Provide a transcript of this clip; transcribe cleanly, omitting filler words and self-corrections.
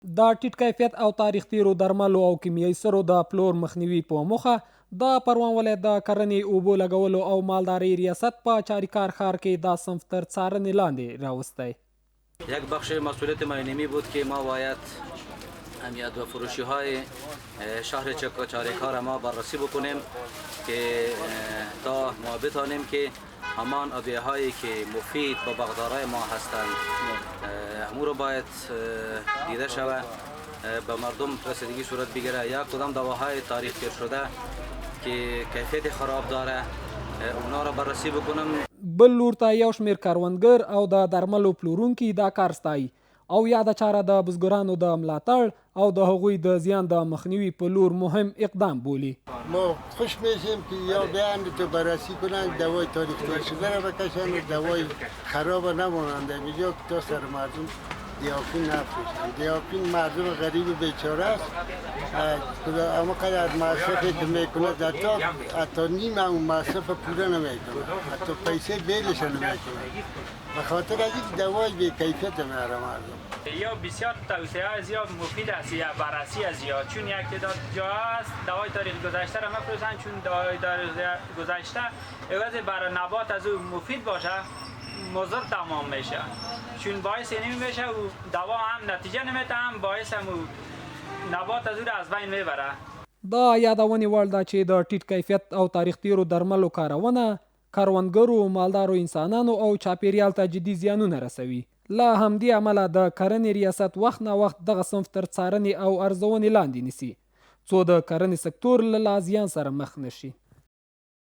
د ټیټ کیفیت او تاریخ تیرو درملو او کیمیاوي سرو د پلور مخنیوي په موخه د پروان ولایت د کرنې اوبو لګولو او مالدارۍ ریاست په چاریکار ښار کې دا صنف تر څارنې لاندې راوستی. یک بخش مسئولیت ما اینمی بود که ما باید همیت و فروشی های شهر چاریکار ما بررسی بکنیم که تا ما بتانیم که همان ادویه هایی که مفید به بغدارای ما هستند همون رو باید دیده شود به مردم رسیدگی صورت بگیره. یا کدام دواهای تاریخ تیر شده که کیفیت خراب داره اونا رو بررسی بکنم. بل لور ته یو شمیر کروندګر او د درملو پلورونکي دا کار ستایي او یاده چاره د بزګرانو د ملاتړ او د هغوی د زیان د مخنیوي په لور مهم اقدام بولي. ما خوش میشیم که یا بیان تو بررسی کنند دوای تاریخ تیر شده را بکشند دوای خراب نمانند اینجا تا سر مردم دیاپین نفروشند. دیاپین مردم غریب بیچاره است اما قدر مصرفی که میکنه حتی نیم اون مصرف پوره نمیکنه حتی پیسه بیلش نمیکنه به خاطر از این دوای بی کیفیت میاره مردم. یا بسیار توصیه از یا مفید است یا بررسی از یا چون یک تعداد جا است دوای تاریخ گذشته را مفروشند چون دوای تاریخ گذشته عوض برای نبات از او مفید باشه مضر تمام میشه چون باعث اینی میشه و دوا هم نتیجه نمیده هم باعث هم نبات از او را از بین میبره. دا یادونې وړ ده چې د ټیټ کیفیت او تاریخ تیرو درملو کارونه کروندګرو، مالدارو انسانانو او چاپیریال ته جدي زیانونه رسوي. له همدې امله د کرنې ریاست وخت نه وخت دغه صنف تر څارنې او ارزونې لاندې نیسي څو د کرنې سکتور له زیان سره مخ نشي.